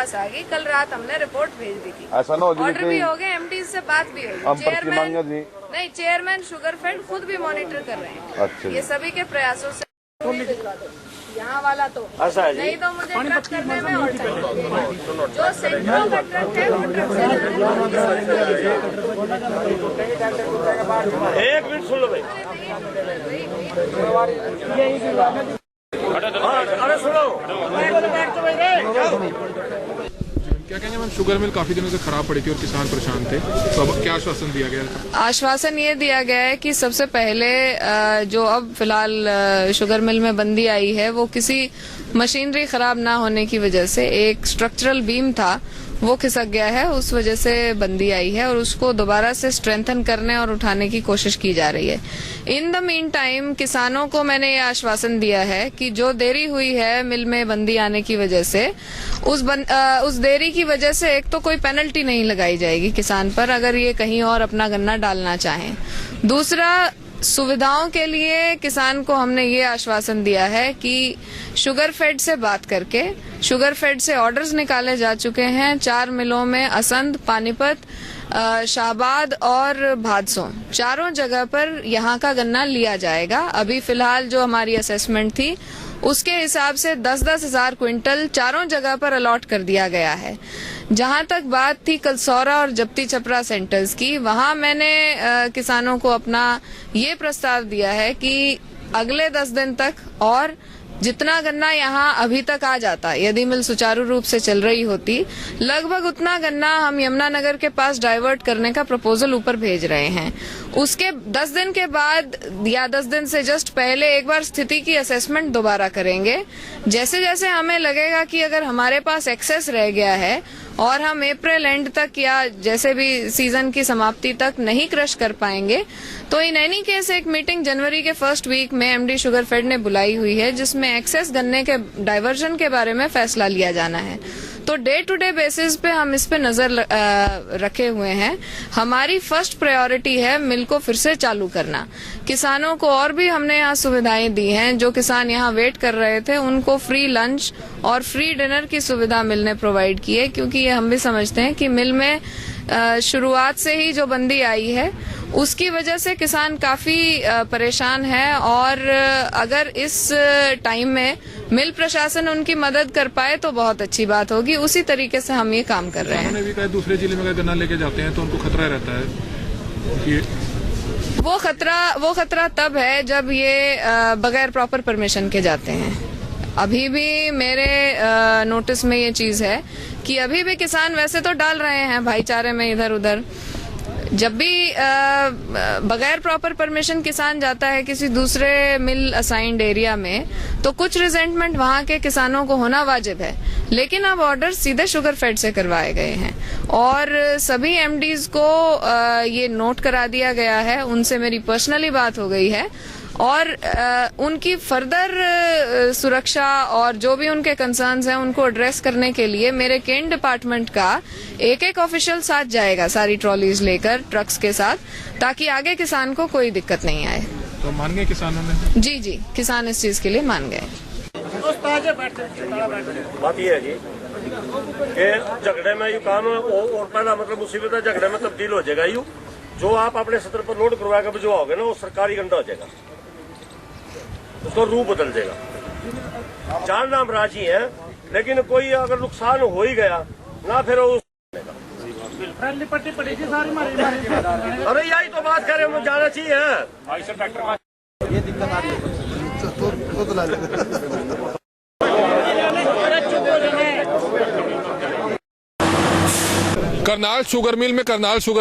पास आ गई। कल रात हमने रिपोर्ट भेज दी थी, ऐसा ना हो जाए ऑर्डर भी हो गए, एमडी से बात भी हुई, चेयरमैन नहीं, चेयरमैन शुगरफेड खुद भी मॉनिटर कर रहे हैं। अच्छा, ये सभी के प्रयासों से यहाँ वाला तो नहीं, तो मुझे ट्रक करने में और टाइम लगेगा। जो सेंट्रो का ट्रक है वो ट्रक से एक मिनट सुन लो भाई, अरे सुनो, क्या कहेंगे मैम, शुगर मिल काफी दिनों से खराब पड़ी थी और किसान परेशान थे, तो अब क्या आश्वासन दिया गया? आश्वासन ये दिया गया है कि सबसे पहले जो अब फिलहाल शुगर मिल में बंदी आई है वो किसी मशीनरी खराब ना होने की वजह से, एक स्ट्रक्चरल बीम था वो खिसक गया है, उस वजह से बंदी आई है और उसको दोबारा से स्ट्रेंथन करने और उठाने की कोशिश की जा रही है। इन द मीन टाइम किसानों को मैंने ये आश्वासन दिया है कि जो देरी हुई है मिल में बंदी आने की वजह से, उस देरी की वजह से एक तो कोई पेनल्टी नहीं लगाई जाएगी किसान पर अगर ये कहीं और अपना गन्ना डालना चाहें। दूसरा, सुविधाओं के लिए किसान को हमने ये आश्वासन दिया है कि शुगरफेड से बात करके, शुगरफेड से ऑर्डर्स निकाले जा चुके हैं 4 मिलों में, असंध, पानीपत, शाहबाद और भादसों, चारों जगह पर यहाँ का गन्ना लिया जाएगा। अभी फिलहाल जो हमारी असेसमेंट थी उसके हिसाब से 10-10 हजार क्विंटल चारों जगह पर अलॉट कर दिया गया है। जहां तक बात थी कलसौरा और जप्ती छपरा सेंटर्स की, वहां मैंने किसानों को अपना ये प्रस्ताव दिया है कि अगले 10 दिन तक और जितना गन्ना यहाँ अभी तक आ जाता, यदि मिल सुचारू रूप से चल रही होती, लगभग उतना गन्ना हम यमुनानगर के पास डाइवर्ट करने का प्रपोजल ऊपर भेज रहे हैं। उसके 10 दिन के बाद या 10 दिन से जस्ट पहले एक बार स्थिति की असेसमेंट दोबारा करेंगे। जैसे जैसे हमें लगेगा कि अगर हमारे पास एक्सेस रह गया है और हम अप्रैल एंड तक या जैसे भी सीजन की समाप्ति तक नहीं क्रश कर पाएंगे, तो इन एनी केस एक मीटिंग जनवरी के फर्स्ट वीक में एमडी शुगरफेड ने बुलाई हुई है जिसमें एक्सेस गन्ने के डाइवर्जन के बारे में फैसला लिया जाना है। तो डे टू डे बेसिस पे हम इस पे नजर रखे हुए हैं। हमारी फर्स्ट प्रायोरिटी है मिल को फिर से चालू करना। किसानों को और भी हमने यहाँ सुविधाएं दी हैं। जो किसान यहाँ वेट कर रहे थे उनको फ्री लंच और फ्री डिनर की सुविधा मिल ने प्रोवाइड की है, क्योंकि ये हम भी समझते हैं कि मिल में शुरुआत से ही जो बंदी आई है उसकी वजह से किसान काफी परेशान है और अगर इस टाइम में मिल प्रशासन उनकी मदद कर पाए तो बहुत अच्छी बात होगी। उसी तरीके से हम ये काम कर रहे हैं। उन्होंने भी कहा दूसरे जिले में गन्ना लेके जाते हैं तो उनको खतरा रहता है कि वो खतरा तब है जब ये बगैर प्रॉपर परमिशन के जाते हैं। अभी भी मेरे नोटिस में ये चीज है कि अभी भी किसान वैसे तो डाल रहे हैं भाईचारे में इधर उधर। जब भी बगैर प्रॉपर परमिशन किसान जाता है किसी दूसरे मिल असाइंड एरिया में, तो कुछ रिजेंटमेंट वहां के किसानों को होना वाजिब है, लेकिन अब ऑर्डर सीधे शुगरफेड से करवाए गए हैं और सभी एमडीज को ये नोट करा दिया गया है। उनसे मेरी पर्सनली बात हो गई है और उनकी फर्दर सुरक्षा और जो भी उनके कंसर्न्स हैं उनको एड्रेस करने के लिए मेरे केन डिपार्टमेंट का एक ऑफिशियल साथ जाएगा, सारी ट्रॉलीज लेकर ट्रक्स के साथ, ताकि आगे किसान को कोई दिक्कत नहीं आए। तो मान गए किसानों ने? जी, किसान इस चीज के लिए मान गए। बात यह है जी कि झगड़े में यू काम और पहला मतलब मुसीबत है, झगड़े में तब्दील हो जाएगा। यू जो आप अपने सत्र पर लोड करवाएगा भिजवाओगे ना, वो सरकारी गंडा हो जाएगा, उसका रूप बदल जाएगा। जानना हम राजी हैं, लेकिन कोई अगर नुकसान हो ही गया ना फिर उस अरे यही तो बात करें, मुझे जाना चाहिए। ये दिक्कत आ रही है। करनाल शुगर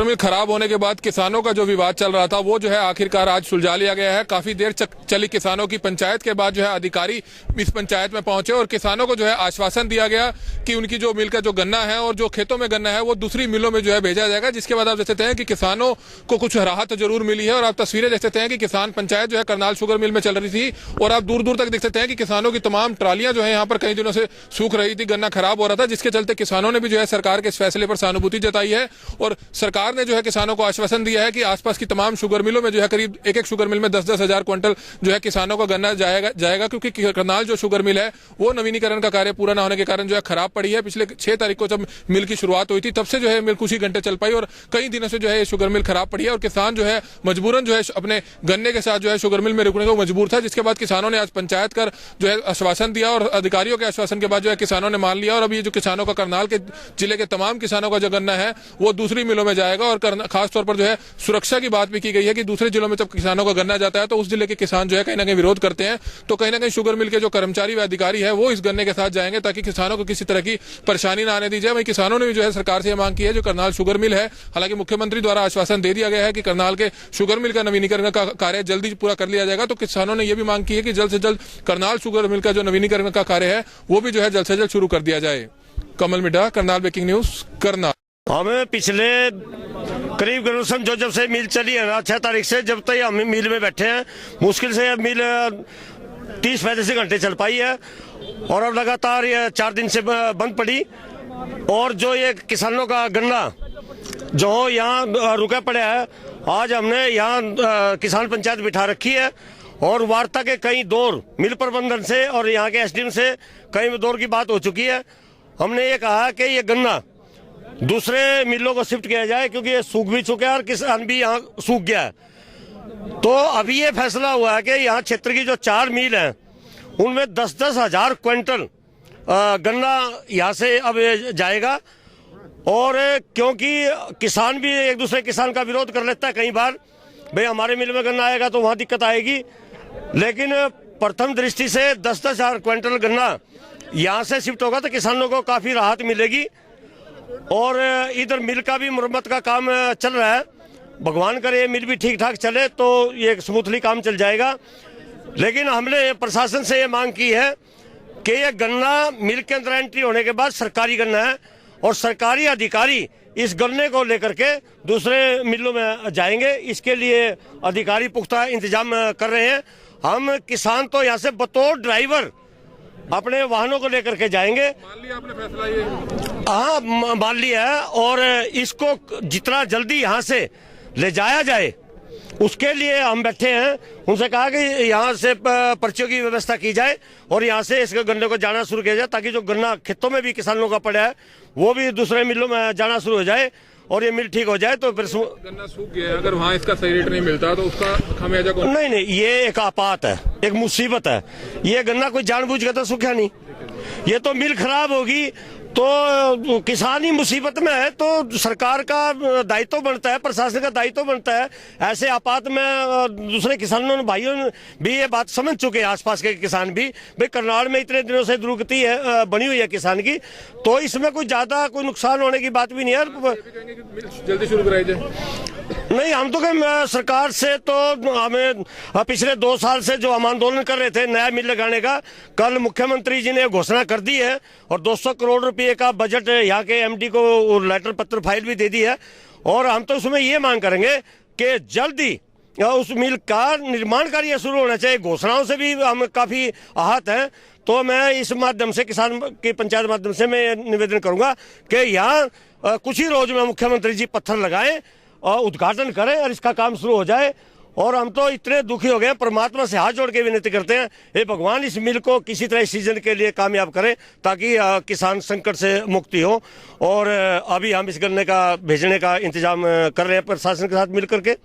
मिल खराब होने के बाद किसानों का जो विवाद चल रहा था वो जो है आखिरकार आज सुलझा लिया गया है। काफी देर चली किसानों की पंचायत के बाद जो है अधिकारी इस पंचायत में पहुंचे और किसानों को जो है आश्वासन दिया गया कि उनकी जो मिल का जो गन्ना है और जो खेतों में गन्ना है वो दूसरी मिलों में जो है भेजा जाएगा। जिसके बाद आप देख सकते हैं कि किसानों को कुछ राहत जरूर मिली है और आप तस्वीरें देख सकते हैं कि किसान पंचायत जो है करनाल शुगर मिल में चल रही थी और आप दूर दूर तक देख सकते हैं कि किसानों की तमाम ट्रालियां जो है यहाँ पर कई दिनों से सूख रही थी, गन्ना खराब हो रहा था, जिसके चलते किसानों ने भी जो है सरकार के इस फैसले पर सहानुभूति सहानुभूति जताई है और सरकार ने जो है किसानों को आश्वासन दिया है कि आसपास की तमाम शुगर मिलों में जो है करीब एक शुगर मिल में 10-10 हजार क्विंटल जो है किसानों का गन्ना जाएगा क्योंकि करनाल जो शुगर मिल है वो नवीनीकरण का कार्य पूरा ना होने के कारण जो है खराब पड़ी है। पिछले 6 तारीख को जब मिल की शुरुआत हुई थी तब से जो है मिल कुछ ही घंटे चल पाई और कई दिनों से जो है शुगर मिल खराब पड़ी है और किसान जो है मजबूरन जो है अपने गन्ने के साथ जो है शुगर मिल में रुकने को मजबूर था, जिसके बाद किसानों ने आज पंचायत कर जो है आश्वासन दिया और अधिकारियों के आश्वासन के बाद जो है किसानों ने मान लिया और अब ये जो किसानों का करनाल के जिले के तमाम किसानों का जो गन्ना है वो दूसरी मिलों में जाएगा और खासतौर पर जो है सुरक्षा की बात भी की गई है कि दूसरे जिलों में जब किसानों का गन्ना जाता है तो उस जिले के किसान जो है कहीं ना कहीं विरोध करते हैं, तो कहीं ना कहीं शुगर मिल के जो कर्मचारी व अधिकारी है वो इस गन्ने के साथ जाएंगे ताकि किसानों को किसी तरह की परेशानी ना आने दी जाए। वहीं किसानों ने भी जो है सरकार से यह मांग की है जो करनाल शुगर मिल है, हालांकि मुख्यमंत्री द्वारा आश्वासन दे दिया गया है कि करनाल के शुगर मिल का नवीनीकरण का कार्य जल्दी पूरा कर लिया जाएगा, तो किसानों ने यह भी मांग की है कि जल्द से जल्द करनाल शुगर मिल का जो नवीनीकरण का कार्य है वो भी जो है जल्द से जल्द शुरू कर दिया जाए। कमल मिड्डा, करनाल ब्रेकिंग न्यूज, करनाल। हमें पिछले करीब जब से मिल चली है ना 6 तारीख से जब तक हम मिल में बैठे हैं, मुश्किल से मिल 30-35 घंटे चल पाई है और अब लगातार ये 4 दिन से बंद पड़ी। और जो ये किसानों का गन्ना जो यहाँ रुका पड़ा है, आज हमने यहाँ किसान पंचायत बिठा रखी है और वार्ता के कई दौर मिल प्रबंधन से और यहाँ के एसडीएम से कई दौर की बात हो चुकी है। हमने ये कहा कि ये गन्ना दूसरे मिलों को शिफ्ट किया जाए क्योंकि ये सूख भी चुका है और किसान भी यहाँ सूख गया है। तो अभी ये फैसला हुआ है कि यहाँ क्षेत्र की जो 4 मिल हैं उनमें 10-10 हजार क्विंटल गन्ना यहाँ से अब जाएगा। और क्योंकि किसान भी एक दूसरे किसान का विरोध कर लेता है कई बार, भाई हमारे मिल में गन्ना आएगा तो वहाँ दिक्कत आएगी, लेकिन प्रथम दृष्टि से 10-10 हजार क्विंटल गन्ना यहाँ से शिफ्ट होगा तो किसानों को काफ़ी राहत मिलेगी। और इधर मिल का भी मुरम्मत का काम चल रहा है, भगवान करे मिल भी ठीक ठाक चले तो ये स्मूथली काम चल जाएगा। लेकिन हमने प्रशासन से ये मांग की है कि ये गन्ना मिल के अंदर एंट्री होने के बाद सरकारी गन्ना है और सरकारी अधिकारी इस गन्ने को लेकर के दूसरे मिलों में जाएंगे, इसके लिए अधिकारी पुख्ता इंतजाम कर रहे हैं। हम किसान तो यहाँ से बतौर ड्राइवर अपने वाहनों को लेकर के जाएंगे। मान लिया आपने फैसला ये? हाँ, मान लिया है और इसको जितना जल्दी यहाँ से ले जाया जाए उसके लिए हम बैठे हैं। उनसे कहा कि यहाँ से पर्चियों की व्यवस्था की जाए और यहाँ से इस गन्ने को जाना शुरू किया जाए ताकि जो गन्ना खेतों में भी किसानों का पड़ा है वो भी दूसरे मिलों में जाना शुरू हो जाए और ये मिल ठीक हो जाए। तो फिर गन्ना सूख गया है, अगर वहाँ इसका सही रेट नहीं मिलता तो उसका खामियाजा कौन? नहीं, ये एक आपात है, एक मुसीबत है। ये गन्ना कोई जानबूझ के तो सूखा नहीं, ये तो मिल खराब होगी तो किसान ही मुसीबत में है, तो सरकार का दायित्व बनता है, प्रशासन का दायित्व बनता है। ऐसे आपात में दूसरे किसानों भाइयों भी ये बात समझ चुके हैं, आसपास के किसान भी, भाई करनाल में इतने दिनों से दुर्गति है बनी हुई है किसान की, तो इसमें कोई ज्यादा कोई नुकसान होने की बात भी नहीं है। जल्दी शुरू कराई जाए। नहीं, हम तो कहें सरकार से तो हमें पिछले 2 साल से जो हम आंदोलन कर रहे थे नया मिल लगाने का, कल मुख्यमंत्री जी ने घोषणा कर दी है और 200 करोड़ रुपए का बजट यहाँ के एमडी को लेटर पत्र फाइल भी दे दी है। और हम तो उसमें ये मांग करेंगे कि जल्दी उस मिल का निर्माण कार्य शुरू होना चाहिए। घोषणाओं से भी हम काफी आहत हैं, तो मैं इस माध्यम से किसान की पंचायत माध्यम से मैं निवेदन करूंगा कि यहाँ कुछ ही रोज में मुख्यमंत्री जी पत्थर लगाएं और उद्घाटन करें और इसका काम शुरू हो जाए। और हम तो इतने दुखी हो गए, परमात्मा से हाथ जोड़ के विनती करते हैं, हे भगवान इस मिल को किसी तरह सीजन के लिए कामयाब करें ताकि किसान संकट से मुक्ति हो। और अभी हम इस गन्ने का भेजने का इंतजाम कर रहे हैं प्रशासन के साथ मिल करके।